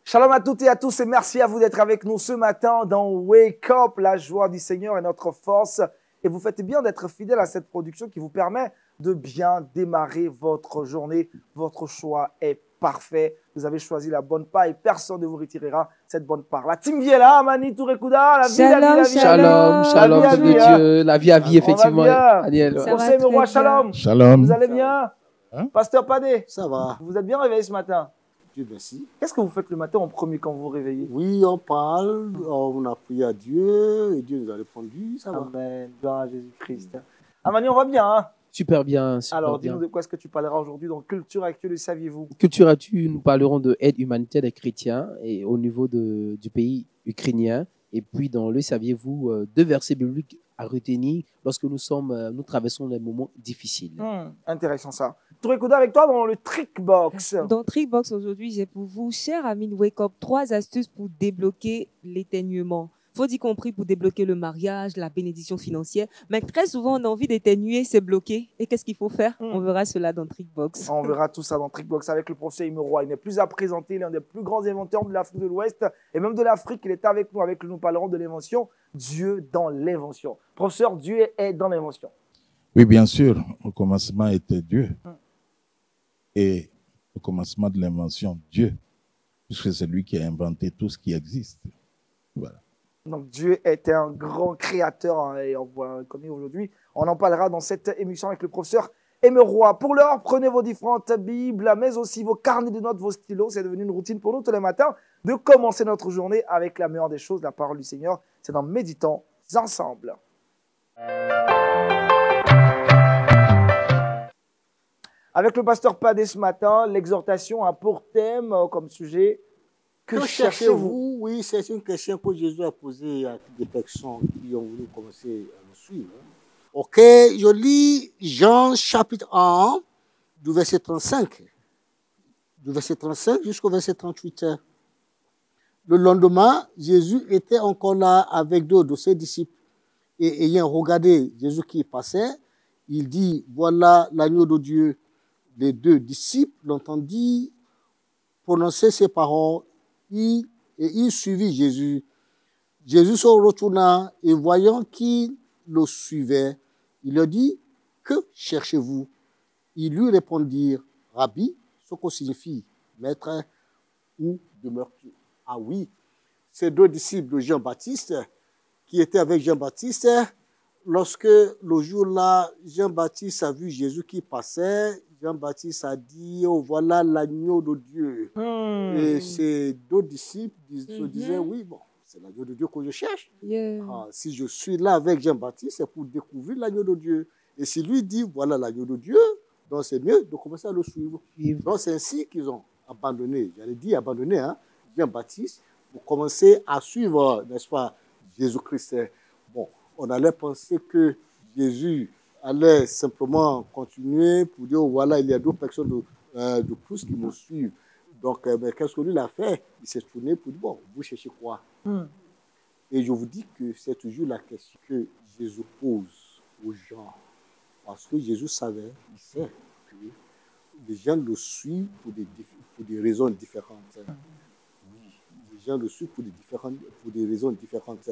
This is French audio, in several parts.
Shalom à toutes et à tous et merci à vous d'être avec nous ce matin dans Wake Up. La joie du Seigneur est notre force et vous faites bien d'être fidèles à cette production qui vous permet de bien démarrer votre journée. Votre choix est parfait. Vous avez choisi la bonne part et personne ne vous retirera cette bonne part. La team vie est là, Mani Touré-Kouda, la vie, la vie. Shalom, shalom, la peuple vie, de Dieu, la vie à vie, effectivement. On va bien. Daniel, Pour ces roi, shalom. Shalom. Vous allez bien? Hein? Pasteur Padé, Ça va, vous êtes bien réveillé ce matin? Dieu merci. Qu'est-ce que vous faites le matin en premier quand vous vous réveillez? Oui, on parle, on a prié à Dieu et Dieu nous a répondu, ça va. Amen, gloire à Jésus-Christ. Amani, on va bien, hein? super bien. Super Alors, bien. dis-nous de quoi est-ce que tu parleras aujourd'hui dans Culture Actuelle, le saviez-vous? Culture Actu, nous parlerons de aide humanitaire des chrétiens et au niveau du pays ukrainien. Et puis, dans le saviez-vous, 2 versets bibliques à retenir lorsque nous traversons des moments difficiles. Intéressant ça. Touré Kouda avec toi dans le Trick Box. Dans Trickbox aujourd'hui, j'ai pour vous, cher ami de Wake Up, 3 astuces pour débloquer l'éternuement. Faut y compris pour débloquer le mariage, la bénédiction financière. Mais très souvent, on a envie d'éternuer, c'est bloqué. Et qu'est-ce qu'il faut faire? On verra cela dans Trickbox. On verra tout ça dans Trick Box avec le professeur Imoroy. Il n'est plus à présenter, il est l'un des plus grands inventeurs de l'Afrique de l'Ouest et même de l'Afrique. Il est avec nous, nous parlerons de l'invention. Dieu dans l'invention. Professeur, Dieu est dans l'invention. Oui, bien sûr. Au commencement était Dieu. Et au commencement de l'invention, Dieu. Puisque c'est lui qui a inventé tout ce qui existe. Voilà. Donc Dieu est un grand créateur hein, et on voit comme aujourd'hui. On en parlera dans cette émission avec le professeur Emeroy. Pour l'heure, prenez vos différentes Bibles, mais aussi vos carnets de notes, vos stylos. C'est devenu une routine pour nous tous les matins de commencer notre journée avec la meilleure des choses, la parole du Seigneur. C'est dans Méditons ensemble. Avec le pasteur Padé ce matin, l'exhortation a pour thème comme sujet que cherchez-vous? Oui, c'est une question que Jésus a posée à des personnes qui ont voulu commencer à nous suivre. Ok, je lis Jean chapitre 1, du verset 35. Du verset 35 jusqu'au verset 38. Le lendemain, Jésus était encore là avec 2 de ses disciples. Et ayant regardé Jésus qui passait, il dit, voilà l'agneau de Dieu. Les 2 disciples l'entendirent prononcer ces paroles et il suivit Jésus. Jésus se retourna et voyant qu'il le suivait, il leur dit, que cherchez-vous? Ils lui répondirent, Rabbi, ce que signifie maître, où demeures-tu? Ah oui, ces 2 disciples de Jean-Baptiste qui étaient avec Jean-Baptiste, lorsque le jour-là, Jean-Baptiste a vu Jésus qui passait, Jean-Baptiste a dit, oh voilà l'agneau de Dieu. Et ces 2 disciples se disaient, oui, bon, c'est l'agneau de Dieu que je cherche. Si je suis là avec Jean-Baptiste, c'est pour découvrir l'agneau de Dieu. Et s'il lui dit, voilà l'agneau de Dieu, donc c'est mieux de commencer à le suivre. Donc c'est ainsi qu'ils ont abandonné, j'allais dire abandonné, hein, Jean-Baptiste, pour commencer à suivre, n'est-ce pas, Jésus-Christ. Bon, on allait penser que Jésus allait simplement continuer pour dire, oh, voilà, il y a 2 personnes de plus qui me suivent. Donc, qu'est-ce que lui il a fait? Il s'est tourné pour dire, bon, vous cherchez quoi? Et je vous dis que c'est toujours la question que Jésus pose aux gens. Parce que Jésus savait, il sait que les gens le suivent pour des raisons différentes. Oui, les gens le suivent pour des raisons différentes.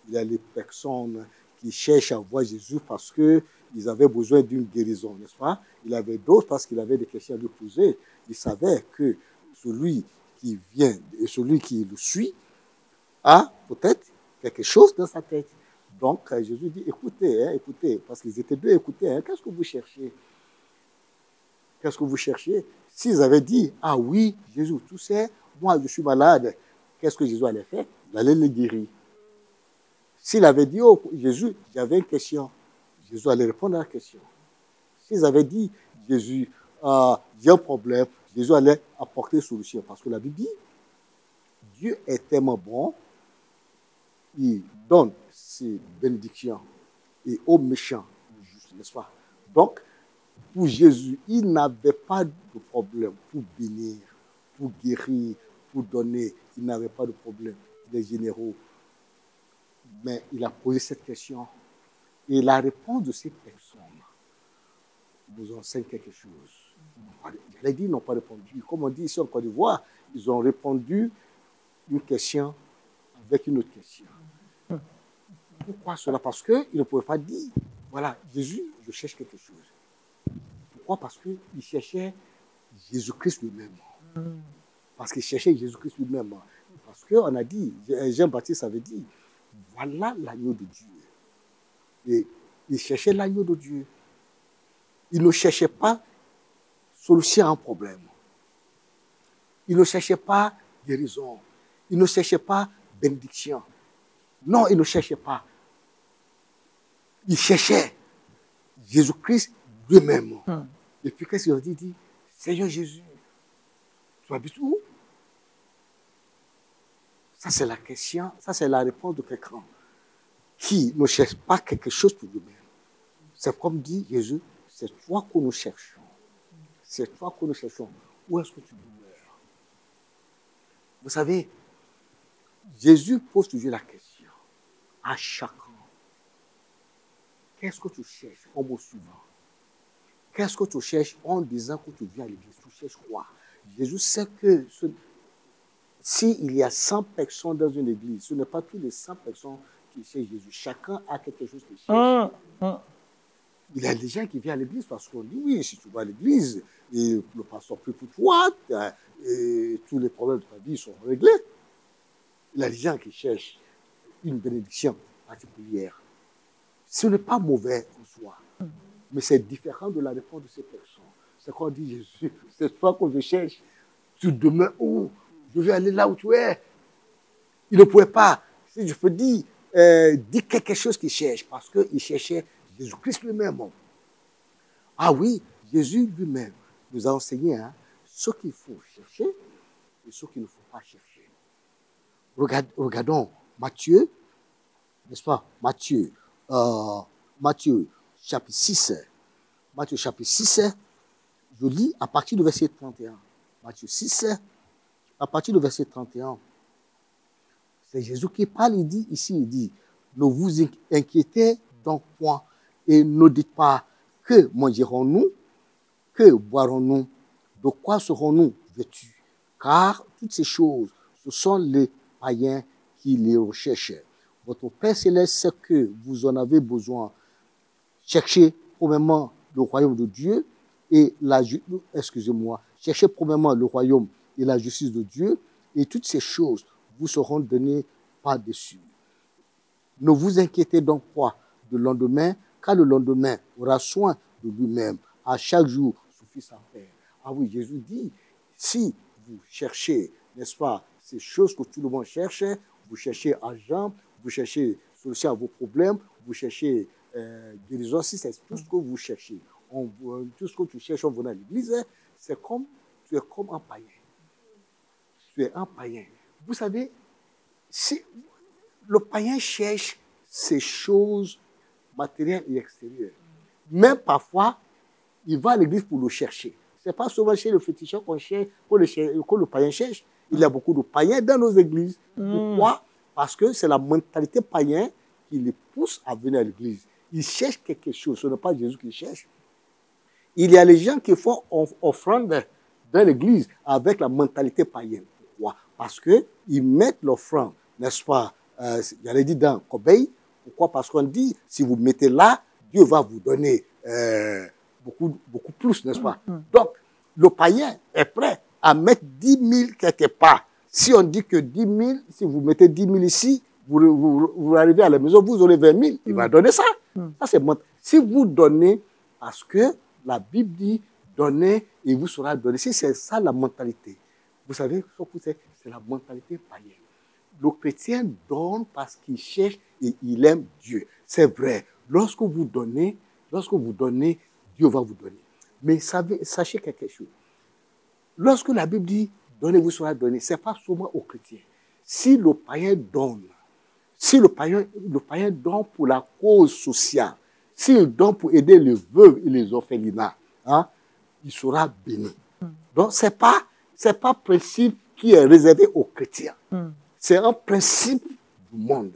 Il y a les personnes qui cherchent à voir Jésus parce qu'ils avaient besoin d'une guérison, n'est-ce pas? Il y avait d'autres parce qu'il avait des questions à lui poser. Il savait que celui qui vient et celui qui le suit a peut-être quelque chose dans sa tête. Donc, Jésus dit, écoutez, parce qu'ils étaient 2, écoutez, qu'est-ce que vous cherchez? Qu'est-ce que vous cherchez? S'ils avaient dit, ah oui, Jésus, tu sais, moi je suis malade, qu'est-ce que Jésus allait faire? Il allait les guérir. S'il avait dit, oh Jésus, j'avais une question, Jésus allait répondre à la question. S'ils avaient dit, Jésus, j'ai un problème, Jésus allait apporter solution. Parce que la Bible dit, Dieu est tellement bon, il donne ses bénédictions et aux méchants, n'est-ce pas? Donc, pour Jésus, il n'avait pas de problème pour bénir, pour guérir, pour donner. Il n'avait pas de problème. Il est généreux. Mais il a posé cette question. Et la réponse de ces personnes nous enseigne quelque chose. Il a dit, ils n'ont pas répondu. Comme on dit ici en Côte d'Ivoire, ils ont répondu une question avec une autre question. Pourquoi cela? Parce qu'il ne pouvait pas dire, voilà, Jésus, je cherche quelque chose. Pourquoi? Parce qu'il cherchait Jésus-Christ lui-même. Parce qu'il cherchait Jésus-Christ lui-même. Parce qu'on a dit, Jean-Baptiste avait dit, voilà l'agneau de Dieu. Et il cherchait l'agneau de Dieu. Il ne cherchait pas solution à un problème. Il ne cherchait pas guérison. Il ne cherchait pas bénédiction. Non, il ne cherchait pas. Il cherchait Jésus-Christ lui-même. Et puis qu'est-ce qu'il a dit? Il dit, Seigneur Jésus, tu habites où? Ça, c'est la question, ça, c'est la réponse de quelqu'un qui ne cherche pas quelque chose pour lui-même. C'est comme dit Jésus, c'est toi que nous cherchons. C'est toi que nous cherchons. Où est-ce que tu demeures? Vous savez, Jésus pose toujours la question à chacun. Qu'est-ce que tu cherches au mot suivant? Qu'est-ce que tu cherches en disant que tu viens à l'église? Tu cherches quoi? Jésus sait que s'il y a 100 personnes dans une église, ce n'est pas tous les 100 personnes qui cherchent Jésus. Chacun a quelque chose qu'il cherche. Il y a des gens qui viennent à l'église parce qu'on dit, oui, si tu vas à l'église, et le pasteur prie pour toi, et tous les problèmes de ta vie sont réglés. Il y a des gens qui cherchent une bénédiction particulière. Ce n'est pas mauvais en soi, mais c'est différent de la réponse de ces personnes. C'est quand on dit, Jésus, c'est toi que je cherche, tu demeures où? Je vais aller là où tu es. Il ne pouvait pas, si je peux dire quelque chose qu'il cherche, parce qu'il cherchait Jésus-Christ lui-même. Ah oui, Jésus lui-même nous a enseigné ce qu'il faut chercher et ce qu'il ne faut pas chercher. Regardons Matthieu, n'est-ce pas? Matthieu chapitre 6. Matthieu chapitre 6, je lis à partir du verset 31. Matthieu 6, à partir du verset 31. C'est Jésus qui parle, il dit ici, il dit, ne vous inquiétez donc point et ne dites pas que mangerons-nous, que boirons-nous, de quoi serons-nous vêtus, car toutes ces choses, ce sont les païens qui les recherchent. Votre Père céleste sait que vous en avez besoin. Cherchez premièrement le royaume de Dieu et cherchez premièrement le royaume et la justice de Dieu, et toutes ces choses vous seront données par-dessus. Ne vous inquiétez donc pas du lendemain, car le lendemain aura soin de lui-même. À chaque jour suffit sa peine. Ah oui, Jésus dit, si vous cherchez, n'est-ce pas, ces choses que tout le monde cherche, vous cherchez argent, vous cherchez solution à vos problèmes, vous cherchez guérison, si c'est tout ce que vous cherchez, tout ce que tu cherches en venant à l'église, c'est comme, tu es comme un païen. Tu es un païen. Vous savez, le païen cherche ces choses matérielles et extérieures. Même parfois, il va à l'église pour le chercher. Ce n'est pas souvent chez le féticheur qu'on cherche, que le païen cherche. Il y a beaucoup de païens dans nos églises. Pourquoi? Parce que c'est la mentalité païenne qui les pousse à venir à l'église. Ils cherchent quelque chose. Ce n'est pas Jésus qui cherche. Il y a les gens qui font offrande dans l'église avec la mentalité païenne. Pourquoi? Parce qu'ils mettent l'offrande, n'est-ce pas, j'allais dire dans Corbeil. Pourquoi? Parce qu'on dit, si vous mettez là, Dieu va vous donner beaucoup plus, n'est-ce pas? Donc, le païen est prêt à mettre 10 000 quelque part. Si on dit que 10 000, si vous mettez 10 000 ici, vous arrivez à la maison, vous aurez 20 000, il va donner ça. Ça, c'est si vous donnez, parce que la Bible dit, donnez et vous sera donné. Si c'est ça la mentalité, vous savez, c'est la mentalité païenne. Le chrétien donne parce qu'il cherche et il aime Dieu. C'est vrai. Lorsque vous donnez, Dieu va vous donner. Mais sachez quelque chose. Lorsque la Bible dit, donnez, vous sera donné, ce n'est pas seulement aux chrétiens. Si le païen donne, si le païen donne pour la cause sociale, s'il donne pour aider les veuves et les orphelinats, il sera béni. Donc, ce n'est pas un principe qui est réservé aux chrétiens. C'est un principe du monde.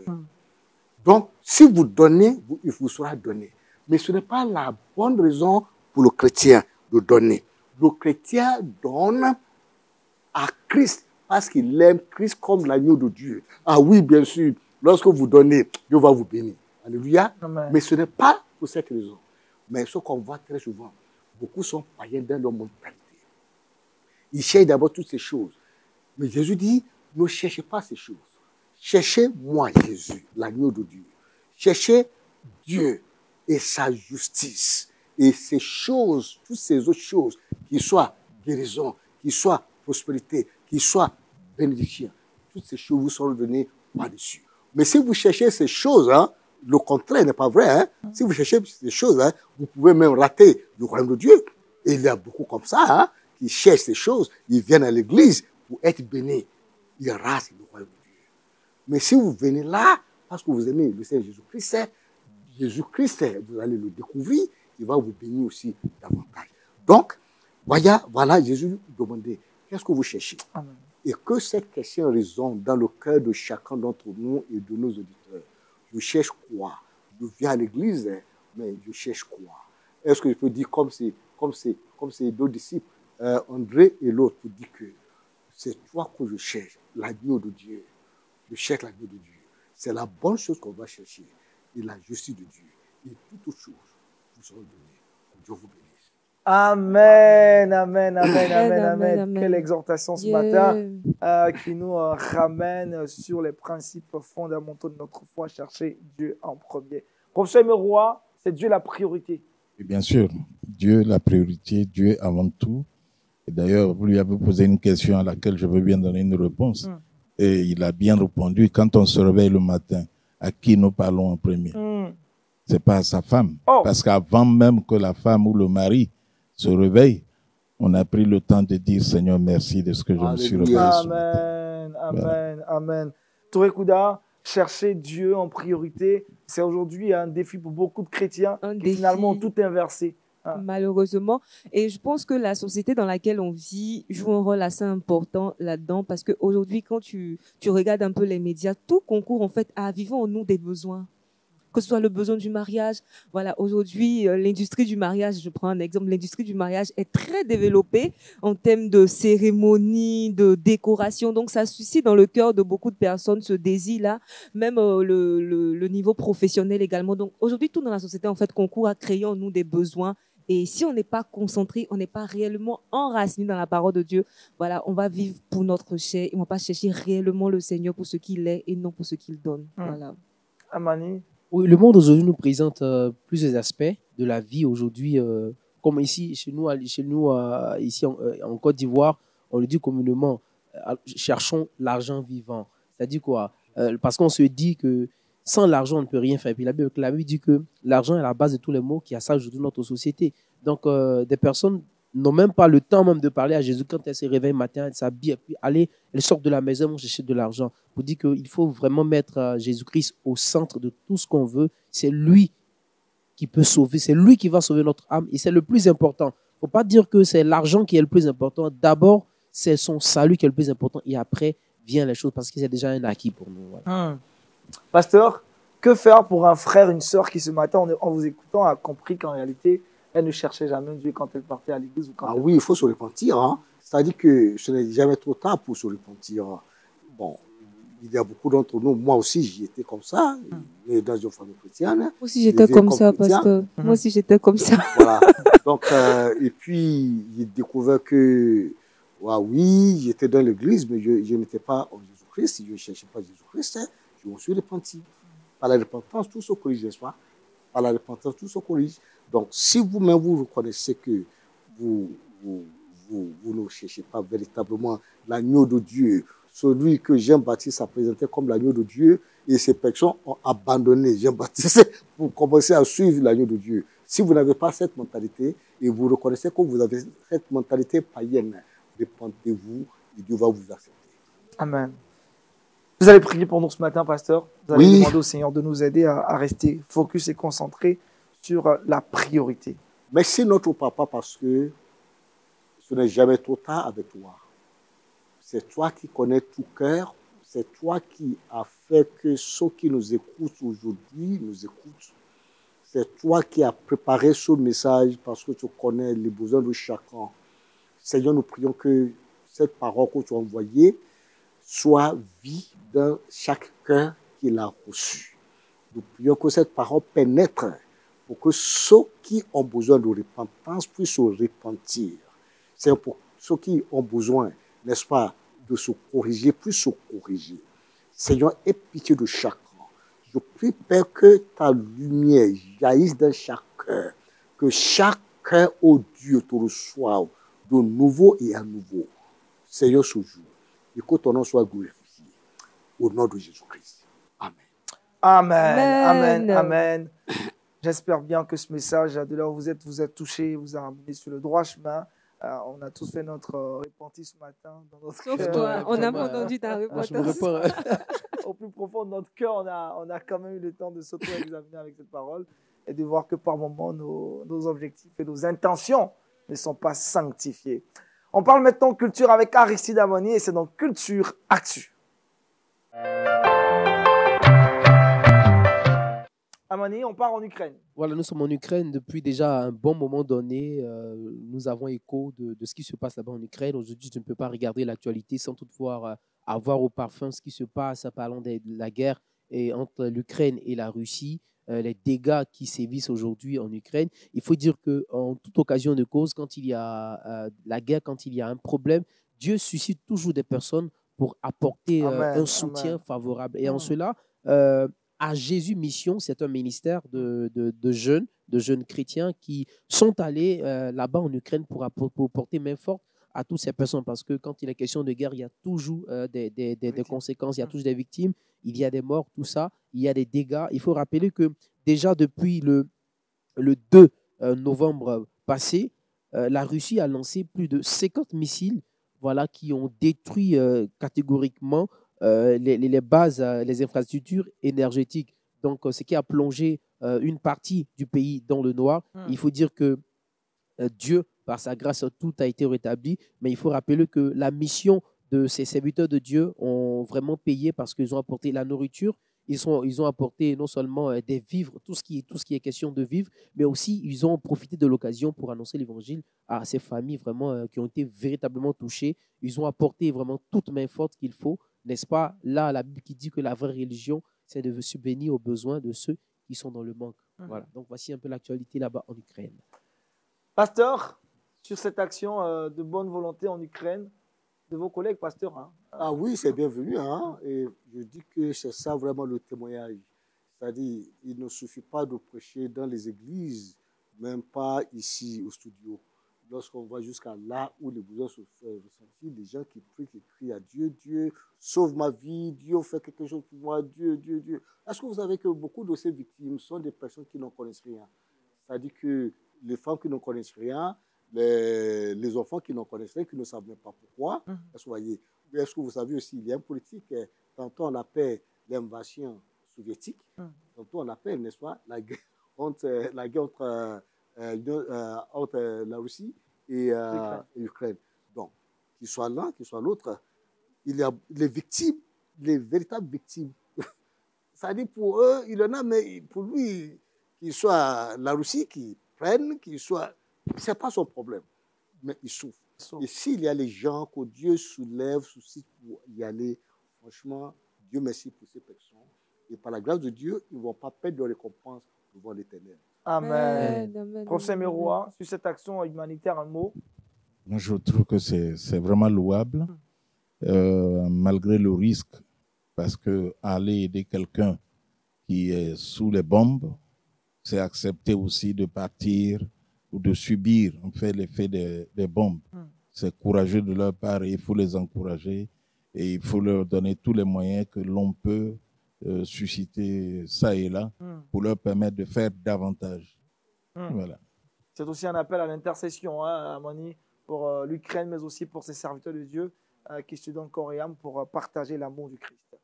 Donc, si vous donnez, il vous sera donné. Mais ce n'est pas la bonne raison pour le chrétien de donner. Le chrétien donne à Christ parce qu'il aime Christ comme l'agneau de Dieu. Ah oui, bien sûr, lorsque vous donnez, Dieu va vous bénir. Alléluia. Amen. Mais ce n'est pas pour cette raison. Mais ce qu'on voit très souvent, beaucoup sont païens dans leur mentalité. Ils cherchent d'abord toutes ces choses. Mais Jésus dit, ne cherchez pas ces choses. Cherchez moi, Jésus, l'agneau de Dieu. Cherchez Dieu et sa justice. Et ces choses, toutes ces autres choses, qui soient guérison, qui soient prospérité, qui soient bénédiction, toutes ces choses vous seront données par-dessus. Mais si vous cherchez ces choses, hein, le contraire n'est pas vrai. Hein. Si vous cherchez ces choses, hein, vous pouvez même rater le royaume de Dieu. Et il y a beaucoup comme ça, hein, qui cherchent ces choses, ils viennent à l'église pour être bénis. Ils ratent le royaume de Dieu. Mais si vous venez là, parce que vous aimez le Seigneur Jésus-Christ, vous allez le découvrir, il va vous bénir aussi davantage. Donc, voilà, Jésus demandait, qu'est-ce que vous cherchez? Amen. Et que cette question résonne dans le cœur de chacun d'entre nous et de nos auditeurs. Je cherche quoi? Je viens à l'église, mais je cherche quoi? Est-ce que je peux dire comme ces deux disciples, André et l'autre, pour dire que c'est toi que je cherche, l'agneau de Dieu. Je cherche l'agneau de Dieu. C'est la bonne chose qu'on va chercher. Et la justice de Dieu. Et toutes autres choses vous seront données. Que Dieu vous bénisse. Amen, amen, amen, amen, Amen, amen. amen. Quelle exhortation ce Yeah. matin qui nous ramène sur les principes fondamentaux de notre foi, chercher Dieu en premier. Professeur Meroy, c'est Dieu la priorité. Et bien sûr, Dieu la priorité, Dieu avant tout. Et d'ailleurs, vous lui avez posé une question à laquelle je veux bien donner une réponse. Et il a bien répondu. Quand on se réveille le matin, à qui nous parlons en premier? C'est pas à sa femme. Oh. Parce qu'avant même que la femme ou le mari se réveille, on a pris le temps de dire Seigneur, merci de ce que je me suis réveillé Alléluia. ce matin. Amen, amen, amen. Touré Kouda, chercher Dieu en priorité, c'est aujourd'hui un défi pour beaucoup de chrétiens Un qui défi. finalement ont tout inversé. Malheureusement. Et je pense que la société dans laquelle on vit joue un rôle assez important là-dedans parce qu'aujourd'hui, quand tu regardes un peu les médias, tout concourt en fait à vivre en nous des besoins. Que ce soit le besoin du mariage. Voilà, aujourd'hui, l'industrie du mariage, je prends un exemple, l'industrie du mariage est très développée en termes de cérémonie, de décoration. Donc, ça suscite dans le cœur de beaucoup de personnes ce désir-là, même le niveau professionnel également. Donc, aujourd'hui, tout dans la société, en fait, concourt à créer en nous des besoins. Et si on n'est pas concentré, on n'est pas réellement enraciné dans la parole de Dieu, voilà, on va vivre pour notre chair et on va pas chercher réellement le Seigneur pour ce qu'il est et non pour ce qu'il donne. Voilà. Amani. Oui, le monde aujourd'hui nous présente plusieurs aspects de la vie aujourd'hui, comme ici, chez nous ici en Côte d'Ivoire, on le dit communément, cherchons l'argent vivant. C'est-à-dire quoi? Parce qu'on se dit que sans l'argent, on ne peut rien faire. Puis la Bible dit que l'argent est la base de tous les maux qui assaillent aujourd'hui notre société. Donc, des personnes n'ont même pas le temps même de parler à Jésus quand elles se réveillent le matin, elles s'habillent, et puis elles sortent de la maison, elles vont chercher de l'argent. Pour dire qu'il faut vraiment mettre Jésus-Christ au centre de tout ce qu'on veut. C'est lui qui peut sauver, c'est lui qui va sauver notre âme et c'est le plus important. Il ne faut pas dire que c'est l'argent qui est le plus important. D'abord, c'est son salut qui est le plus important et après viennent les choses parce que c'est déjà un acquis pour nous. Voilà. Pasteur, que faire pour un frère, une sœur qui ce matin, en vous écoutant, a compris qu'en réalité, elle ne cherchait jamais Dieu quand elle partait à l'église ou quand Oui, il faut se repentir. Hein. C'est-à-dire que ce n'est jamais trop tard pour se repentir. Bon, il y a beaucoup d'entre nous, moi aussi, j'y étais comme ça, dans une famille chrétienne. Moi aussi, j'étais comme ça, pasteur. Moi aussi, j'étais comme ça. Voilà. Donc, et puis, j'ai découvert que, oui, j'étais dans l'église, mais je n'étais pas en Jésus-Christ. Je ne cherchais pas Jésus-Christ. Je me suis repenti. Par la repentance, tout se corrige, n'est-ce pas? Par la repentance, tout se corrige. Donc, si vous-même, vous reconnaissez que vous ne cherchez pas véritablement l'agneau de Dieu, celui que Jean-Baptiste a présenté comme l'agneau de Dieu, et ces personnes ont abandonné Jean-Baptiste pour commencer à suivre l'agneau de Dieu. Si vous n'avez pas cette mentalité, et vous reconnaissez que vous avez cette mentalité païenne, repentez-vous, et Dieu va vous accepter. Amen. Vous allez prier pour nous ce matin, pasteur. Vous allez Oui. demander au Seigneur de nous aider à rester focus et concentré sur la priorité. Merci notre papa parce que ce n'est jamais trop tard avec toi. C'est toi qui connais tout cœur. C'est toi qui as fait que ceux qui nous écoutent aujourd'hui nous écoutent. C'est toi qui as préparé ce message parce que tu connais les besoins de chacun. Seigneur, nous prions que cette parole que tu as envoyée soit vie dans chaque cœur qui l'a reçu. Nous prions que cette parole pénètre pour que ceux qui ont besoin de repentance puissent se repentir. C'est pour ceux qui ont besoin, n'est-ce pas, de se corriger, puissent se corriger. Seigneur, aie pitié de chacun. Je prie, Père, que ta lumière jaillisse dans chaque cœur, que chaque cœur, oh Dieu, te reçoive de nouveau et à nouveau. Seigneur, ce jour, et que ton nom soit glorifié. Au nom de Jésus-Christ. Amen. Amen, amen, amen. J'espère bien que ce message, de là où vous êtes touché, vous a ramené sur le droit chemin. On a tous fait notre repentir ce matin. Dans notre Sauf cœur. toi, on n'a pas entendu ta repentance. Je me réponds. Au plus profond de notre cœur, on a quand même eu le temps de s'auto-examiner avec cette parole et de voir que par moments, nos objectifs et nos intentions ne sont pas sanctifiés. On parle maintenant culture avec Aristide Amoni et c'est donc Culture Actu. Amoni, on part en Ukraine. Voilà, nous sommes en Ukraine depuis déjà un bon moment donné. Nous avons écho de ce qui se passe là-bas en Ukraine. Aujourd'hui, je ne peux pas regarder l'actualité sans toutefois avoir au parfum ce qui se passe parlant de la guerre entre l'Ukraine et la Russie, les dégâts qui sévissent aujourd'hui en Ukraine. Il faut dire qu'en toute occasion de cause, quand il y a la guerre, quand il y a un problème, Dieu suscite toujours des personnes pour apporter un soutien favorable. Et en cela, à Jésus Mission, c'est un ministère de jeunes chrétiens qui sont allés là-bas en Ukraine pour porter main forte à toutes ces personnes. Parce que quand il est question de guerre, il y a toujours des conséquences, il y a toujours des victimes, il y a des morts, tout ça, il y a des dégâts. Il faut rappeler que déjà depuis le 2 novembre passé, la Russie a lancé plus de 50 missiles qui ont détruit catégoriquement les bases, les infrastructures énergétiques. Donc, ce qui a plongé une partie du pays dans le noir. Il faut dire que Dieu, par sa grâce, tout a été rétabli. Mais il faut rappeler que la mission de ces serviteurs de Dieu ont vraiment payé parce qu'ils ont apporté la nourriture. Ils ont apporté non seulement des vivres, tout ce qui est question de vivre, mais aussi ils ont profité de l'occasion pour annoncer l'évangile à ces familles vraiment qui ont été véritablement touchées. Ils ont apporté vraiment toute main forte qu'il faut. N'est-ce pas? Là, la Bible qui dit que la vraie religion, c'est de subvenir aux besoins de ceux qui sont dans le manque. Voilà. Donc, voici un peu l'actualité là-bas en Ukraine. Pasteur, sur cette action de bonne volonté en Ukraine, de vos collègues pasteurs. Hein? Ah oui, c'est bienvenu. Hein? Et je dis que c'est ça vraiment le témoignage. C'est-à-dire, il ne suffit pas de prêcher dans les églises, même pas ici au studio. Lorsqu'on va jusqu'à là où les besoins se font ressentir, les gens qui prient, qui crient à Dieu, Dieu, sauve ma vie, Dieu, fais quelque chose pour moi, Dieu, Dieu, Dieu. Est-ce que vous savez que beaucoup de ces victimes sont des personnes qui n'en connaissent rien? C'est-à-dire que les femmes qui n'en connaissent rien, les enfants qui n'en connaissent rien, qui ne savent même pas pourquoi. Est-ce que vous savez aussi, il y a une politique, tantôt on appelle l'invasion soviétique, tantôt on appelle, n'est-ce pas, la guerre entre la Russie et l'Ukraine. Donc, qu'il soit l'un, qu'il soit l'autre, il y a les victimes, les véritables victimes. C'est-à-dire pour eux, il en a, mais pour lui, qu'il soit la Russie qui prenne, qu'il soit... Ce n'est pas son problème, mais il souffre. Et s'il y a les gens que Dieu soulève, suscite pour y aller, franchement, Dieu merci pour ces personnes. Et par la grâce de Dieu, ils ne vont pas perdre de récompense devant l'Éternel. Amen. Professeur Meroua, sur cette action humanitaire, un mot? Moi, je trouve que c'est vraiment louable, malgré le risque, parce que aller aider quelqu'un qui est sous les bombes, c'est accepter aussi de partir ou de subir en fait l'effet des bombes. C'est courageux de leur part et il faut les encourager et il faut leur donner tous les moyens que l'on peut susciter ça et là pour leur permettre de faire davantage. Voilà. C'est aussi un appel à l'intercession, hein, Amoni, pour l'Ukraine, mais aussi pour ses serviteurs de Dieu qui se donnent corps et âme pour partager l'amour du Christ.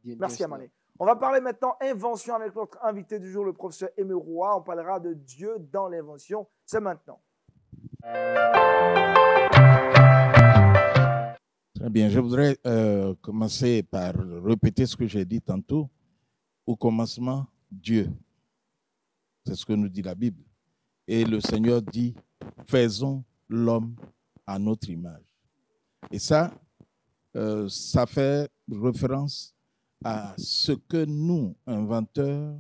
Merci, Amoni. On va parler maintenant invention avec notre invité du jour, le professeur Aimé Roy. On parlera de Dieu dans l'invention. C'est maintenant. Très bien. Je voudrais commencer par répéter ce que j'ai dit tantôt. Au commencement, Dieu. C'est ce que nous dit la Bible. Et le Seigneur dit, faisons l'homme à notre image. Et ça, ça fait référence à ce que nous, inventeurs,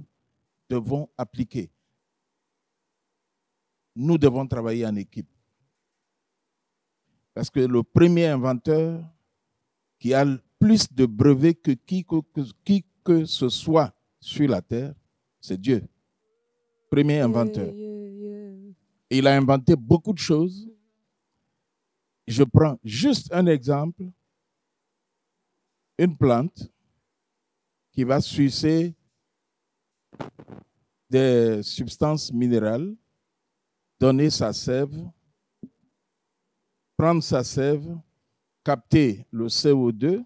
devons appliquer. Nous devons travailler en équipe. Parce que le premier inventeur qui a plus de brevets que qui que ce soit sur la terre, c'est Dieu. Premier inventeur. Et il a inventé beaucoup de choses. Je prends juste un exemple. Une plante qui va sucer des substances minérales, donner sa sève, prendre sa sève, capter le CO2,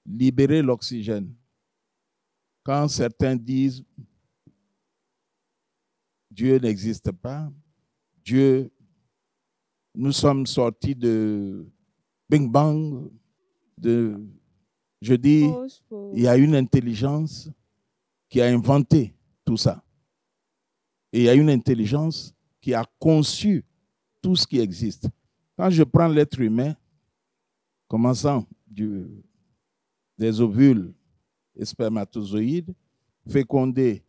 libérer l'oxygène. Quand certains disent Dieu n'existe pas, nous sommes sortis de Bing Bang, je dis, il y a une intelligence qui a inventé tout ça. Et il y a une intelligence qui a conçu tout ce qui existe. Quand je prends l'être humain, commençant des ovules et spermatozoïdes fécondés,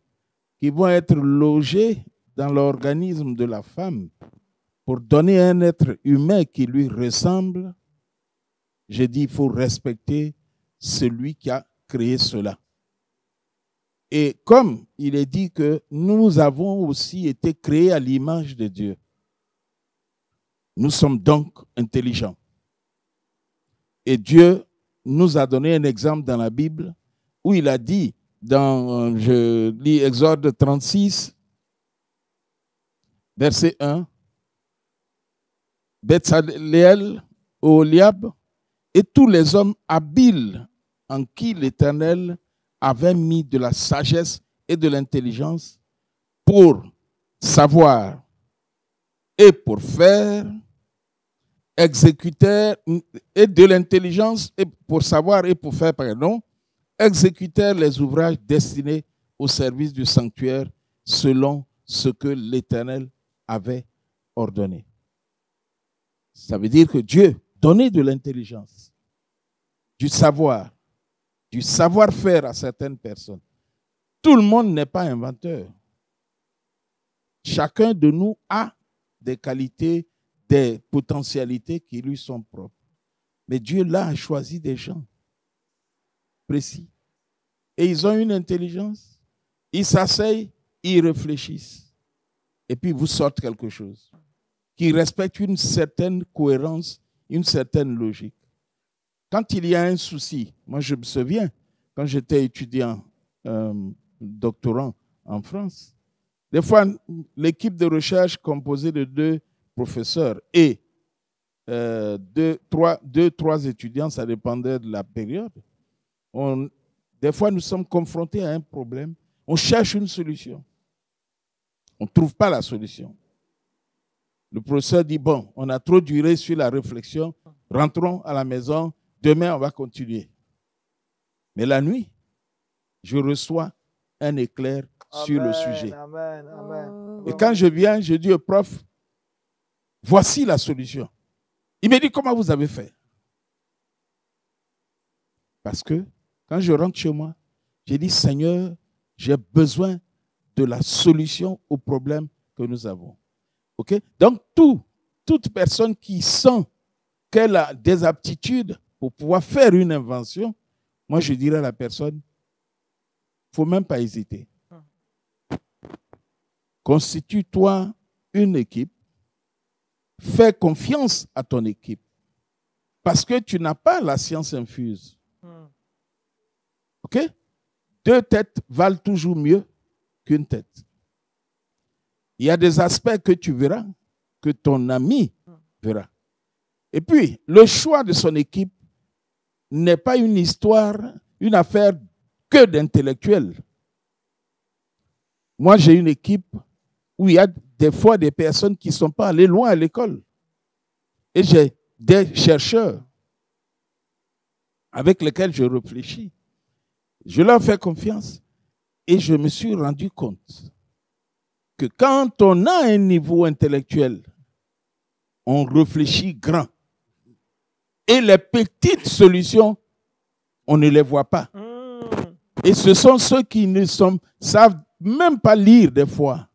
qui vont être logés dans l'organisme de la femme pour donner un être humain qui lui ressemble, j'ai dit, il faut respecter celui qui a créé cela. Et comme il est dit que nous avons aussi été créés à l'image de Dieu, nous sommes donc intelligents. Et Dieu nous a donné un exemple dans la Bible où il a dit, je lis Exode 36, verset 1, Betsaleel, Oholiab et tous les hommes habiles en qui l'Éternel avait mis de la sagesse et de l'intelligence pour savoir et pour faire, exécutèrent, et de l'intelligence et pour savoir et pour faire, pardon, exécutèrent les ouvrages destinés au service du sanctuaire selon ce que l'Éternel avait ordonné. Ça veut dire que Dieu donnait de l'intelligence, du savoir-faire à certaines personnes. Tout le monde n'est pas inventeur. Chacun de nous a des qualités, des potentialités qui lui sont propres. Mais Dieu là a choisi des gens précis. Et ils ont une intelligence. Ils s'asseyent, ils réfléchissent. Et puis vous sortent quelque chose qui respecte une certaine cohérence, une certaine logique. Quand il y a un souci, moi je me souviens, quand j'étais étudiant, doctorant en France, des fois, l'équipe de recherche composée de 2 professeurs et 2-3 étudiants, ça dépendait de la période. Des fois, nous sommes confrontés à un problème, on cherche une solution. On ne trouve pas la solution. Le professeur dit, bon, on a trop duré sur la réflexion, rentrons à la maison, demain on va continuer. Mais la nuit, je reçois un éclair sur le sujet. Amen, amen. Et quand je viens, je dis au prof, voici la solution. Il me dit, comment vous avez fait? Parce que quand je rentre chez moi, j'ai dit, Seigneur, j'ai besoin de la solution au problème que nous avons. Okay? Donc, toute personne qui sent qu'elle a des aptitudes pour pouvoir faire une invention, moi, je dirais à la personne, il ne faut même pas hésiter. Constitue-toi une équipe, fais confiance à ton équipe, parce que tu n'as pas la science infuse. OK? 2 têtes valent toujours mieux qu'une tête. Il y a des aspects que tu verras, que ton ami verra. Et puis, le choix de son équipe n'est pas une histoire, une affaire que d'intellectuels. Moi, j'ai une équipe où il y a des fois des personnes qui ne sont pas allées loin à l'école. Et j'ai des chercheurs avec lesquels je réfléchis. Je leur fais confiance et je me suis rendu compte que quand on a un niveau intellectuel, on réfléchit grand. Et les petites solutions, on ne les voit pas. Et ce sont ceux qui ne savent même pas lire des fois,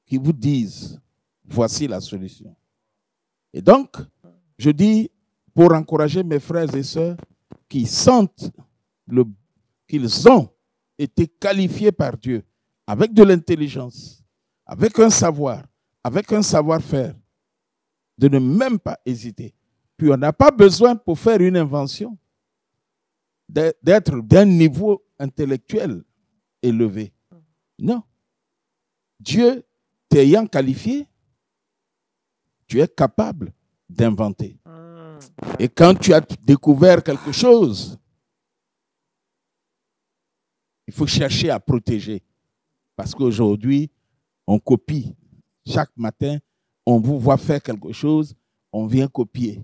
qui vous disent, voici la solution. Et donc, je dis, pour encourager mes frères et sœurs qui sentent qu'ils ont été qualifiés par Dieu avec de l'intelligence, avec un savoir, avec un savoir-faire, de ne même pas hésiter. Puis on n'a pas besoin pour faire une invention d'être d'un niveau intellectuel élevé. Non. Dieu t'ayant qualifié, tu es capable d'inventer. Et quand tu as découvert quelque chose, il faut chercher à protéger. Parce qu'aujourd'hui, on copie. Chaque matin, on vous voit faire quelque chose, on vient copier.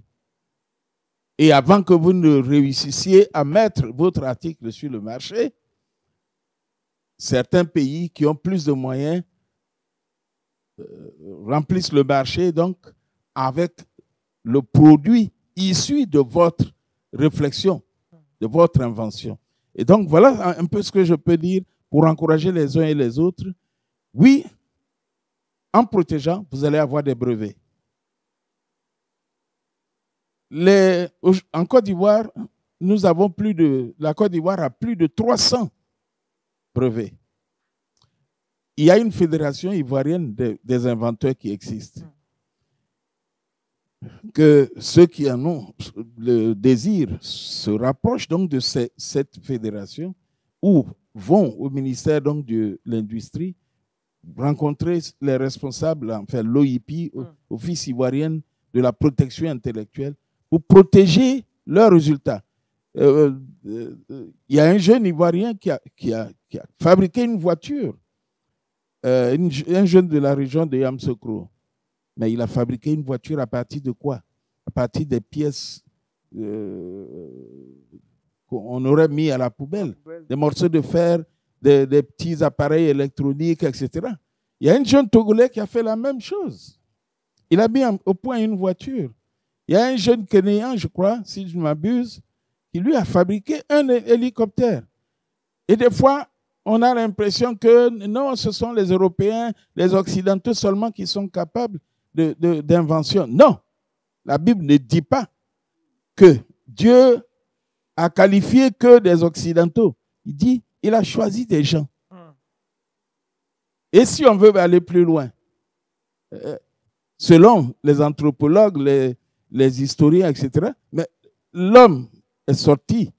Et avant que vous ne réussissiez à mettre votre article sur le marché, certains pays qui ont plus de moyens remplissent le marché donc avec le produit issu de votre réflexion, de votre invention. Et donc voilà un peu ce que je peux dire pour encourager les uns et les autres. Oui, en protégeant, vous allez avoir des brevets. En Côte d'Ivoire, la Côte d'Ivoire a plus de 300 brevets. Il y a une fédération ivoirienne des inventeurs qui existe. Que ceux qui en ont le désir se rapprochent donc de cette fédération ou vont au ministère donc de l'Industrie rencontrer les responsables, enfin l'OIP, Office ivoirien de la protection intellectuelle, pour protéger leurs résultats. Il y a un jeune Ivoirien qui a fabriqué une voiture, un jeune de la région de Yamoussoukro. Mais il a fabriqué une voiture à partir de quoi? À partir des pièces qu'on aurait mis à la poubelle. Des morceaux de fer, des petits appareils électroniques, etc. Il y a un jeune Togolais qui a fait la même chose. Il a mis au point une voiture. Il y a un jeune Kenyaan, je crois, si je ne m'abuse, qui lui a fabriqué un hélicoptère. Et des fois, on a l'impression que non, ce sont les Européens, les Occidentaux seulement qui sont capables d'invention. Non, la Bible ne dit pas que Dieu a qualifié que des Occidentaux. Il dit, il a choisi des gens. Et si on veut aller plus loin, selon les anthropologues, les historiens, etc., mais l'homme est sorti.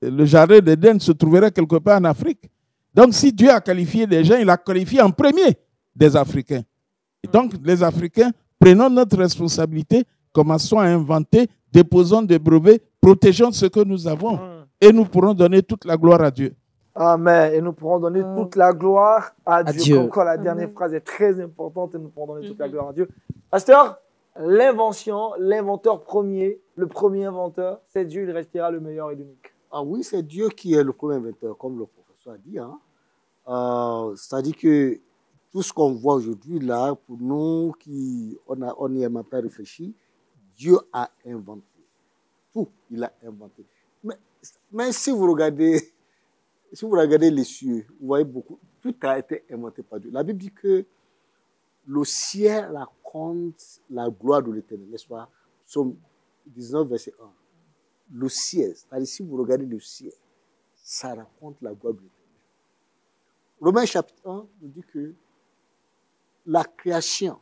Le jardin d'Éden se trouverait quelque part en Afrique. Donc, si Dieu a qualifié des gens, il a qualifié en premier des Africains. Et donc, les Africains, prenons notre responsabilité, commençons à inventer, déposons des brevets, protégeons ce que nous avons et nous pourrons donner toute la gloire à Dieu. Amen. Et nous pourrons donner toute la gloire à Dieu. Comme quoi, la dernière phrase est très importante et nous pourrons donner toute la gloire à Dieu. Pasteur, l'invention, l'inventeur premier, le premier inventeur, c'est Dieu, il restera le meilleur et l'unique. Ah oui, c'est Dieu qui est le premier inventeur, comme le professeur a dit. C'est-à-dire que tout ce qu'on voit aujourd'hui, là, pour nous qui on n'y a même pas réfléchi, Dieu a inventé. Tout, il a inventé. Mais si vous regardez les cieux, vous voyez beaucoup, tout a été inventé par Dieu. La Bible dit que le ciel raconte la gloire de l'Éternel, n'est-ce pas? Psaume 19, verset 1. Le ciel, c'est-à-dire si vous regardez le ciel, ça raconte la gloire de l'Éternel. Romains chapitre 1 nous dit que la création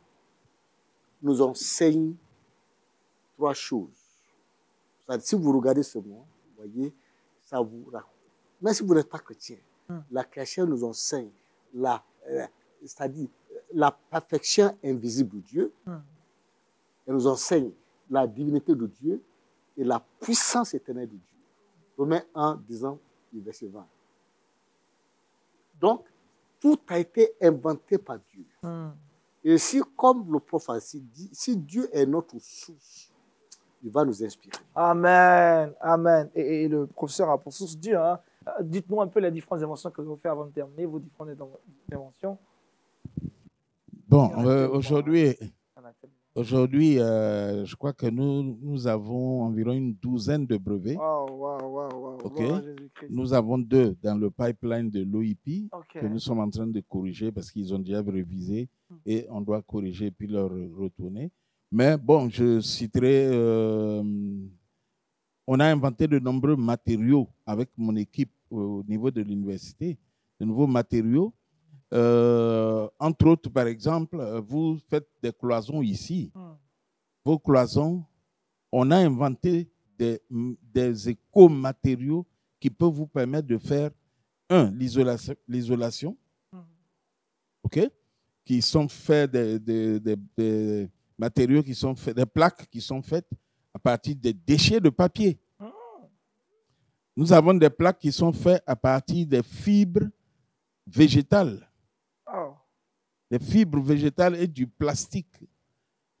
nous enseigne trois choses. C'est-à-dire, si vous regardez ce monde, vous voyez, ça vous raconte. Même si vous n'êtes pas chrétien, la création nous enseigne c'est-à-dire la perfection invisible de Dieu. Elle nous enseigne la divinité de Dieu et la puissance éternelle de Dieu. Romains 1, disant, verset 20. Donc, tout a été inventé par Dieu. Et si, comme le prophète dit, si Dieu est notre source, il va nous inspirer. Amen, amen. Et le professeur a pour source Dieu. Dites-nous un peu les différentes inventions que vous avez fait avant de terminer, vos différentes inventions. Bon, aujourd'hui, Aujourd'hui, je crois que nous avons environ une douzaine de brevets. Wow. Ok. Gloire à Jésus-Christ. Nous avons 2 dans le pipeline de l'OIP Ok. que nous sommes en train de corriger parce qu'ils ont déjà révisé et on doit corriger puis leur retourner. Mais bon, je citerai, on a inventé de nombreux matériaux avec mon équipe au niveau de l'université, de nouveaux matériaux. Entre autres, par exemple, vous faites des cloisons ici. Vos cloisons, on a inventé des éco-matériaux qui peuvent vous permettre de faire, l'isolation, ok, qui sont faits des matériaux qui sont faits, des plaques qui sont faites à partir des déchets de papier. Nous avons des plaques qui sont faites à partir des fibres végétales. Des fibres végétales et du plastique.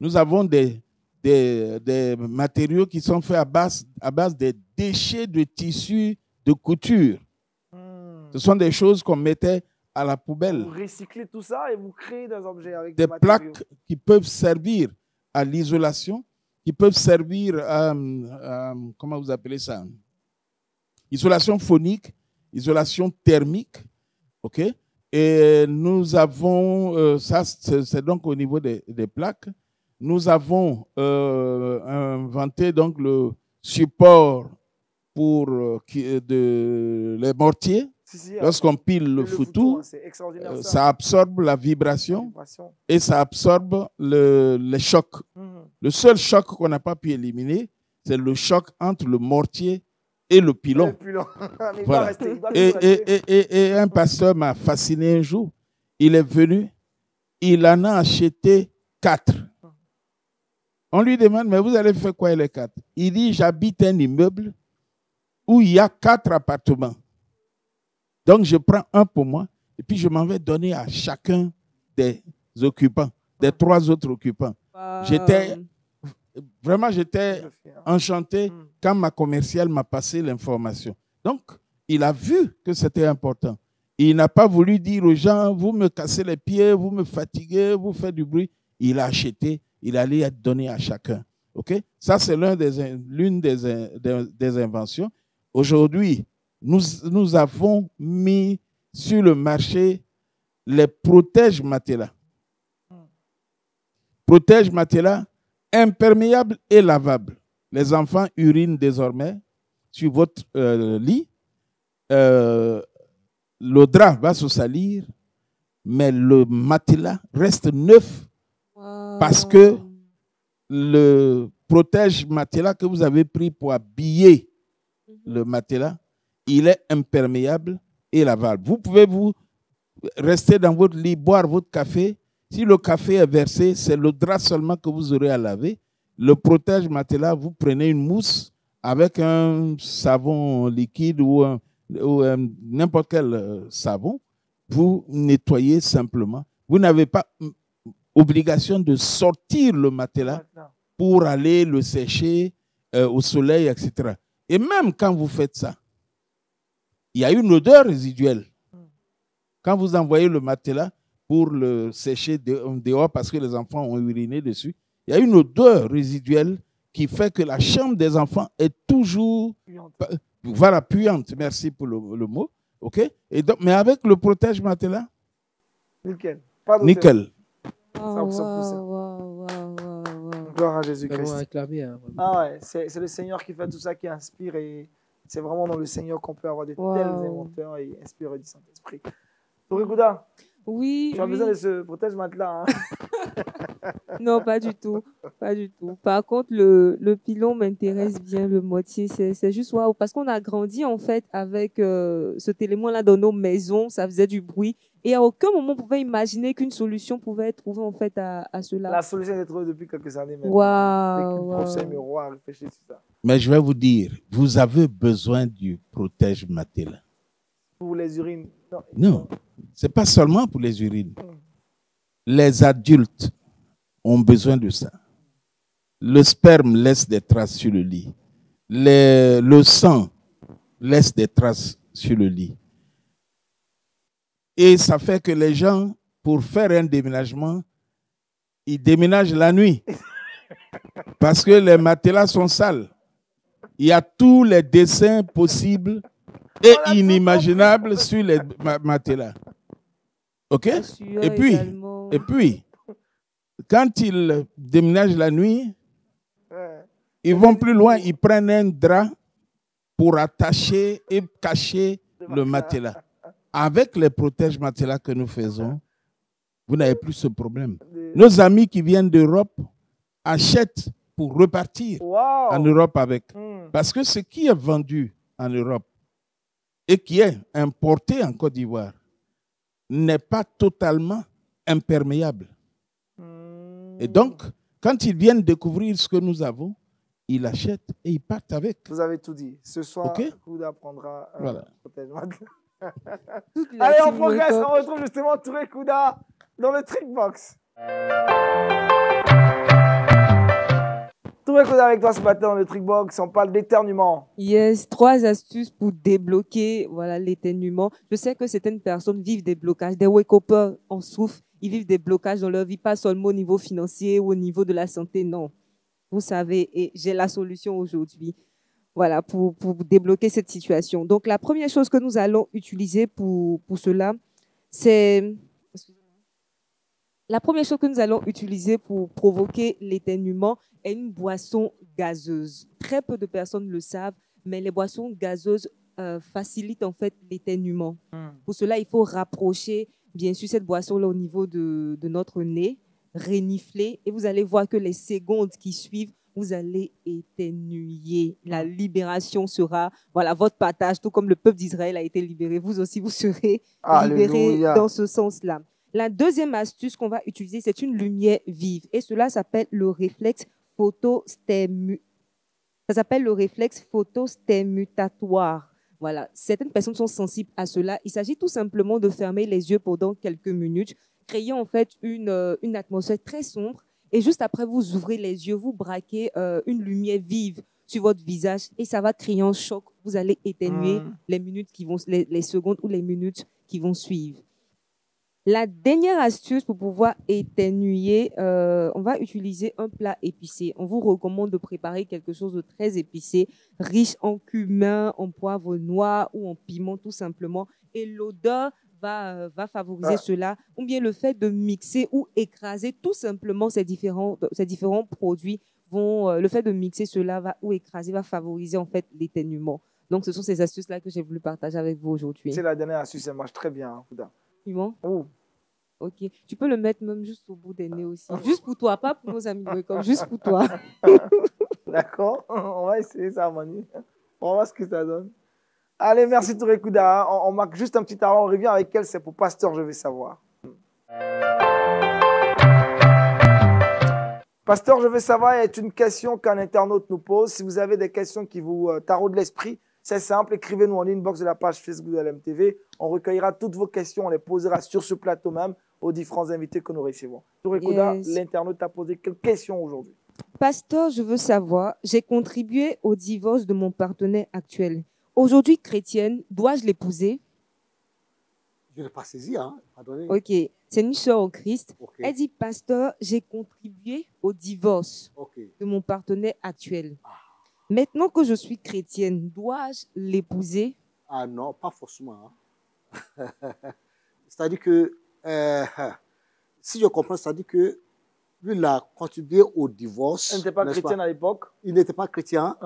Nous avons des matériaux qui sont faits à base des déchets de tissus de couture. Ce sont des choses qu'on mettait à la poubelle. Vous recyclez tout ça et vous créez des objets avec des matériaux. plaques qui peuvent servir à l'isolation, qui peuvent servir à comment vous appelez ça? Isolation phonique, isolation thermique, ok? Et nous avons, ça c'est donc au niveau des plaques, nous avons inventé donc le support pour les mortiers. Lorsqu'on pile le foutou, ça absorbe la vibration et ça absorbe les chocs. Le seul choc qu'on n'a pas pu éliminer, c'est le choc entre le mortier et le pilon. Voilà. Et un pasteur m'a fasciné un jour. Il est venu, il en a acheté 4. On lui demande, mais vous allez faire quoi les 4? Il dit, j'habite un immeuble où il y a 4 appartements. Donc, je prends un pour moi et puis je m'en vais donner à chacun des occupants, des 3 autres occupants. J'étais enchanté quand ma commerciale m'a passé l'information. Donc, il a vu que c'était important. Il n'a pas voulu dire aux gens, vous me cassez les pieds, vous me fatiguez, vous faites du bruit. Il a acheté, il allait être donné à chacun. Okay? Ça, c'est l'une des inventions. Aujourd'hui, nous avons mis sur le marché les protège-matelas. Protège-matelas imperméables et lavables. Les enfants urinent désormais sur votre lit. Le drap va se salir, mais le matelas reste neuf parce que le protège-matelas que vous avez pris pour habiller le matelas, il est imperméable et lavable. Vous pouvez vous rester dans votre lit, boire votre café. Si le café est versé, c'est le drap seulement que vous aurez à laver. Le protège-matelas, vous prenez une mousse avec un savon liquide ou n'importe quel savon. Vous nettoyez simplement. Vous n'avez pas obligation de sortir le matelas pour aller le sécher au soleil, etc. Et même quand vous faites ça, il y a une odeur résiduelle. Quand vous envoyez le matelas pour le sécher dehors parce que les enfants ont uriné dessus, il y a une odeur résiduelle qui fait que la chambre des enfants est toujours puante. Merci pour le mot. Okay? Et donc, mais avec le protège-matelas, nickel. Nickel. Gloire à Jésus-Christ. Ouais, c'est le Seigneur qui fait tout ça, qui inspire, et c'est vraiment dans le Seigneur qu'on peut avoir de tels inventeurs et inspirés du Saint-Esprit. Torigouda, oui. Tu as besoin de ce protège-matelas. Non, pas du tout. Pas du tout. Par contre, le pilon m'intéresse bien, le moitié. C'est juste waouh. Parce qu'on a grandi, en fait, avec ce élément-là dans nos maisons. Ça faisait du bruit. Et à aucun moment, on pouvait imaginer qu'une solution pouvait être trouvée, en fait, à cela. La solution est trouvée depuis quelques années maintenant. Waouh. Le professeur Miroir a réfléchi sur ça. Mais je vais vous dire, vous avez besoin du protège-matelas. Pour les urines. Non, ce n'est pas seulement pour les urines. Les adultes ont besoin de ça. Le sperme laisse des traces sur le lit. Le sang laisse des traces sur le lit. Et ça fait que les gens, pour faire un déménagement, il déménage la nuit. Parce que les matelas sont sales. Il y a tous les dessins possibles et inimaginables sur les matelas. OK? Et puis, quand ils déménagent la nuit, ils vont plus loin, ils prennent un drap pour attacher et cacher le matelas. Avec les protèges matelas que nous faisons, vous n'avez plus ce problème. Nos amis qui viennent d'Europe achètent pour repartir en Europe avec. Parce que ce qui est vendu en Europe et qui est importé en Côte d'Ivoire n'est pas totalement imperméable. Et donc, quand ils viennent découvrir ce que nous avons, ils achètent et ils partent avec. Vous avez tout dit. Ce soir, Kouda prendra voilà. Allez, on progresse. On retrouve justement Touré Kouda dans le Trickbox. Touré Kouda avec toi ce matin dans le Trickbox. On parle d'éternuement. Yes, 3 astuces pour débloquer l'éternuement. Je sais que certaines personnes vivent des blocages. Des wake-uppers en souffrent. Ils vivent des blocages dans leur vie, pas seulement au niveau financier ou au niveau de la santé, non. Vous savez, et j'ai la solution aujourd'hui. Voilà, pour débloquer cette situation. Donc, la première chose que nous allons utiliser pour cela, c'est... La première chose que nous allons utiliser pour provoquer l'éternuement est une boisson gazeuse. Très peu de personnes le savent, mais les boissons gazeuses facilitent en fait l'éternuement. Pour cela, il faut rapprocher, bien sûr, cette boisson-là au niveau de notre nez, renifler, et vous allez voir que les secondes qui suivent, vous allez éternuer. La libération sera, voilà, votre partage, tout comme le peuple d'Israël a été libéré, vous aussi, vous serez libérés dans ce sens-là. La deuxième astuce qu'on va utiliser, c'est une lumière vive. Et cela s'appelle le réflexe photostémutatoire. Voilà, certaines personnes sont sensibles à cela. Il s'agit tout simplement de fermer les yeux pendant quelques minutes, créant en fait une atmosphère très sombre. Et juste après, vous ouvrez les yeux, vous braquez une lumière vive sur votre visage et ça va créer un choc. Vous allez éternuer les secondes ou les minutes qui vont suivre. La dernière astuce pour pouvoir éternuer, on va utiliser un plat épicé. On vous recommande de préparer quelque chose de très épicé, riche en cumin, en poivre noir ou en piment tout simplement. Et l'odeur va favoriser cela. Ou bien le fait de mixer ou écraser tout simplement ces différents produits le fait de mixer cela ou écraser va favoriser en fait l'éternuement. Donc ce sont ces astuces-là que j'ai voulu partager avec vous aujourd'hui. C'est la dernière astuce, elle marche très bien, Kouda. Piment? Ok. Tu peux le mettre même juste au bout des nez aussi. Juste pour toi, pas pour nos amis de Wake Up, juste pour toi. D'accord. On va essayer ça, Manu. On va voir ce que ça donne. Allez, merci Touré Kouda. On marque juste un petit arrêt. On revient avec elle. C'est pour Pasteur, je vais savoir. Pasteur, je veux savoir est une question qu'un internaute nous pose. Si vous avez des questions qui vous taraudent l'esprit, c'est simple, écrivez-nous en inbox de la page Facebook de LMTV. On recueillera toutes vos questions, on les posera sur ce plateau même aux différents invités que nous recevons. Touré Kouda, l'internaute t'a posé quelles questions aujourd'hui? Pasteur, je veux savoir, j'ai contribué au divorce de mon partenaire actuel. Aujourd'hui chrétienne, dois-je l'épouser? Je n'ai pas saisi, hein? Pardonnez. Ok, c'est une sœur au Christ. Okay. Elle dit, pasteur, j'ai contribué au divorce de mon partenaire actuel. Maintenant que je suis chrétienne, dois-je l'épouser? Ah non, pas forcément. Hein. C'est-à-dire que, si je comprends, c'est-à-dire que lui, il a contribué au divorce. Il n'était pas chrétien à l'époque? Il n'était pas chrétien.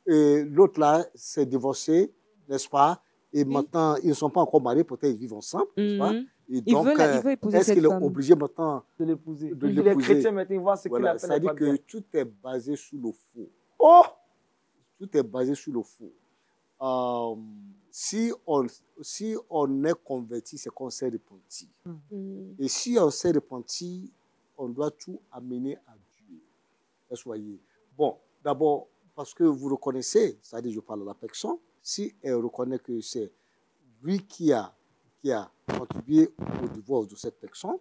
Et l'autre, là, s'est divorcé, n'est-ce pas? Et maintenant, ils ne sont pas encore mariés, peut-être ils vivent ensemble, n'est-ce pas? Et donc, il veut épouser est-ce qu'il est obligé maintenant de l'épouser? Il est chrétien, maintenant, il voit ce qu'il appelle. C'est-à-dire que tout est basé sur le faux. Oh! Tout est basé sur le faux. Si on est converti, c'est qu'on s'est repenti. Et si on s'est repenti, on doit tout amener à Dieu. Soyez. Bon, d'abord, parce que vous reconnaissez, c'est-à-dire je parle à la personne, si elle reconnaît que c'est lui qui a contribué au divorce de cette personne,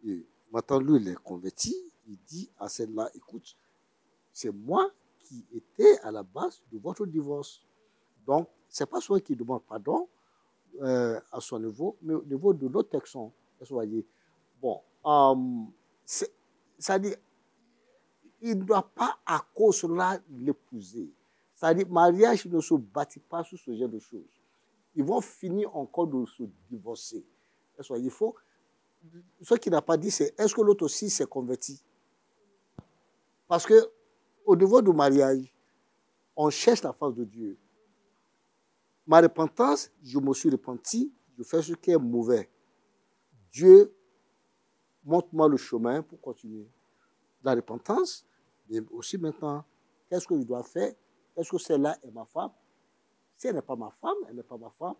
et maintenant lui, il est converti, il dit à celle-là, écoute, c'est moi qui était à la base de votre divorce. Donc, ce n'est pas soi qui demande pardon à son niveau, mais au niveau de l'autre personne. Soyez. Bon, c'est-à-dire, il ne doit pas à cause de cela l'épouser. C'est-à-dire, mariage ne se bâtit pas sur ce genre de choses. Ils vont finir encore de se divorcer. Il faut. Ce qu'il n'a pas dit, c'est est-ce que l'autre aussi s'est converti? Parce que au niveau du mariage, on cherche la face de Dieu. Ma repentance, je me suis repenti, je fais ce qui est mauvais. Dieu, montre-moi le chemin pour continuer. La repentance, mais aussi maintenant, qu'est-ce que je dois faire? Est-ce que celle-là est ma femme? Si elle n'est pas ma femme, elle n'est pas ma femme.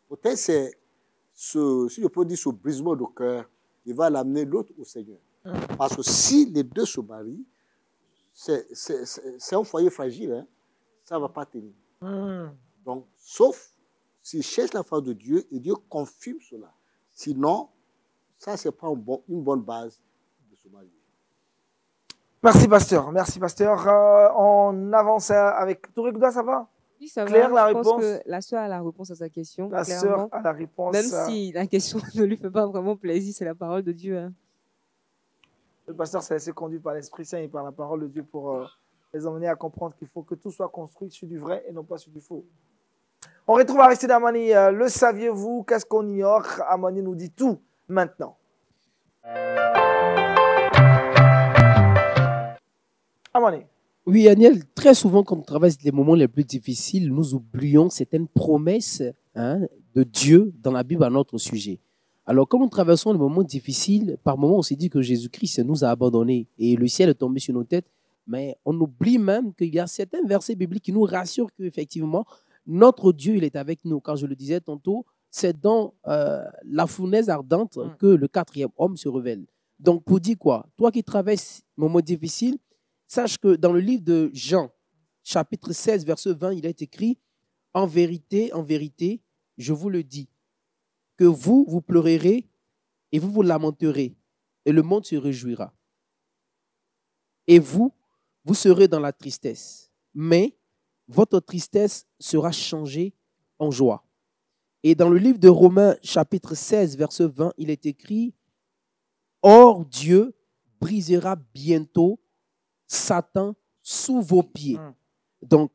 Peut-être c'est si je peux dire ce brisement de cœur, il va l'amener l'autre au Seigneur. Parce que si les deux se marient, c'est un foyer fragile, hein? Ça ne va pas tenir. Donc, sauf s'il cherche la face de Dieu et Dieu confirme cela. Sinon, ça, ce n'est pas une bonne base de se marier. Merci, pasteur. Merci, pasteur. On avance avec Touré Gouda, ça va? Oui, ça Claire, va. la Je pense réponse? que la sœur a la réponse à sa question. La clairement. sœur a la réponse. Même si la question ne lui fait pas vraiment plaisir, c'est la parole de Dieu. Hein. Le pasteur s'est laissé conduire par l'Esprit Saint et par la parole de Dieu pour les emmener à comprendre qu'il faut que tout soit construit sur du vrai et non pas sur du faux. On retrouve Aristide Amani. Le saviez-vous? Qu'est-ce qu'on ignore? Amani nous dit tout maintenant. Amani. Oui, Daniel, très souvent, quand on traverse les moments les plus difficiles, nous oublions certaines promesses de Dieu dans la Bible à notre sujet. Alors, quand nous traversons les moments difficiles, par moments, on s'est dit que Jésus-Christ nous a abandonnés et le ciel est tombé sur nos têtes, mais on oublie même qu'il y a certains versets bibliques qui nous rassurent qu'effectivement, notre Dieu, il est avec nous. Quand je le disais tantôt, c'est dans la fournaise ardente que le quatrième homme se révèle. Donc, pour dire quoi? Toi qui traverses un moment difficile, sache que dans le livre de Jean, chapitre 16, verset 20, il est écrit « En vérité, je vous le dis, que vous pleurerez et vous lamenterez, et le monde se réjouira. Et vous serez dans la tristesse, mais votre tristesse sera changée en joie. » Et dans le livre de Romains, chapitre 16, verset 20, il est écrit « Or, Dieu brisera bientôt Satan sous vos pieds. » Donc,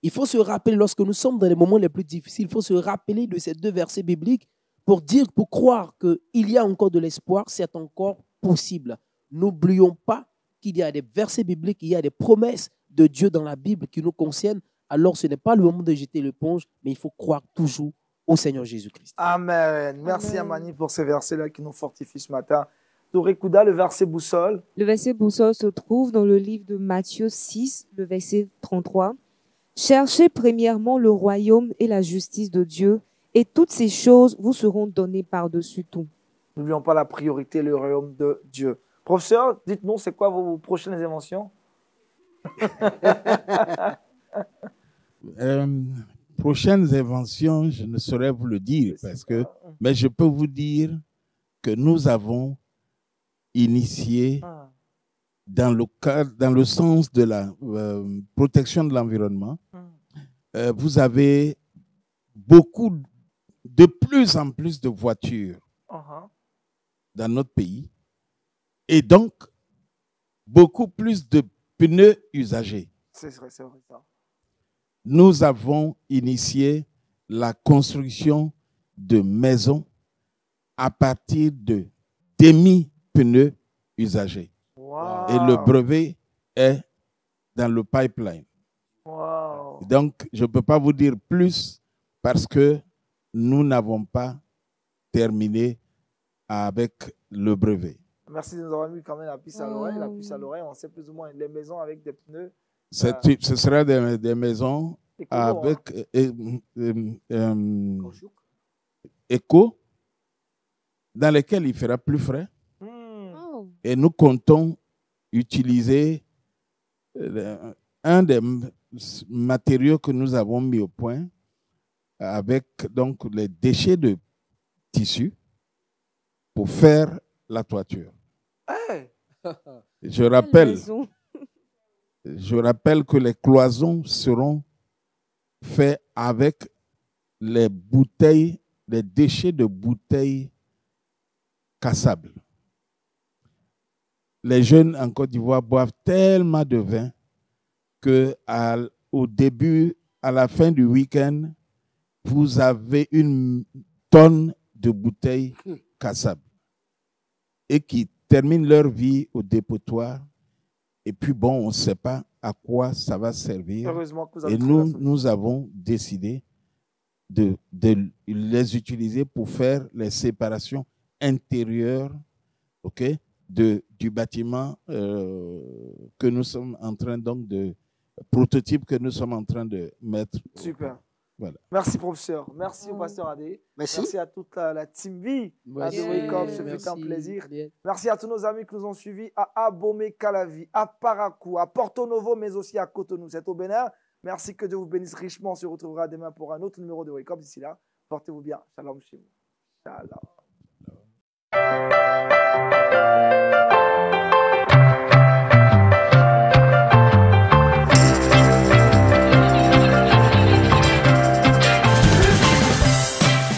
il faut se rappeler, lorsque nous sommes dans les moments les plus difficiles, il faut se rappeler de ces deux versets bibliques pour croire qu'il y a encore de l'espoir, c'est encore possible. N'oublions pas qu'il y a des versets bibliques, il y a des promesses de Dieu dans la Bible qui nous concernent. Alors, ce n'est pas le moment de jeter l'éponge, mais il faut croire toujours au Seigneur Jésus-Christ. Amen. Merci Amani pour ces versets-là qui nous fortifient ce matin. Touré Kouda, le verset boussole. Le verset boussole se trouve dans le livre de Matthieu 6, le verset 33. « Cherchez premièrement le royaume et la justice de Dieu, et toutes ces choses vous seront données par-dessus tout. » N'oublions pas la priorité, le royaume de Dieu. Professeur, dites-nous, c'est quoi vos prochaines inventions? Prochaines inventions, je ne saurais vous le dire, mais je peux vous dire que nous avons initié dans le sens de la protection de l'environnement. Vous avez de plus en plus de voitures dans notre pays et donc beaucoup plus de pneus usagés. C'est vrai ça. Nous avons initié la construction de maisons à partir de demi-pneus usagés. Wow. Et le brevet est dans le pipeline. Wow. Donc, je ne peux pas vous dire plus parce que nous n'avons pas terminé avec le brevet. Merci de nous avoir mis quand même la puce à l'oreille. La puce à l'oreille, on sait plus ou moins les maisons avec des pneus. Ce sera des maisons avec éco dans lesquelles il fera plus frais. Et nous comptons utiliser un des matériaux que nous avons mis au point avec donc les déchets de tissu pour faire la toiture. Hey. Je rappelle que les cloisons seront faites avec les déchets de bouteilles cassables. les jeunes en Côte d'Ivoire boivent tellement de vin que au début, à la fin du week-end, vous avez une tonne de bouteilles cassables et qui terminent leur vie au dépotoir. Et puis bon, on ne sait pas à quoi ça va servir. Heureusement que vous avez Et trouvé la solution. nous avons décidé de les utiliser pour faire les séparations intérieures, ok, du bâtiment que nous sommes en train donc de prototype que nous sommes en train de mettre. Super. Voilà. Merci, professeur. Merci au pasteur Adé. Merci. À toute la team V de Wake Up. Ce fut un plaisir. Merci à tous nos amis qui nous ont suivis à Abomey Calavi, à Parakou, à Porto Novo, mais aussi à Cotonou. C'est au Bénin. Merci, que Dieu vous bénisse richement. On se retrouvera demain pour un autre numéro de Wake Up. D'ici là, portez-vous bien. Shalom chez vous. Shalom.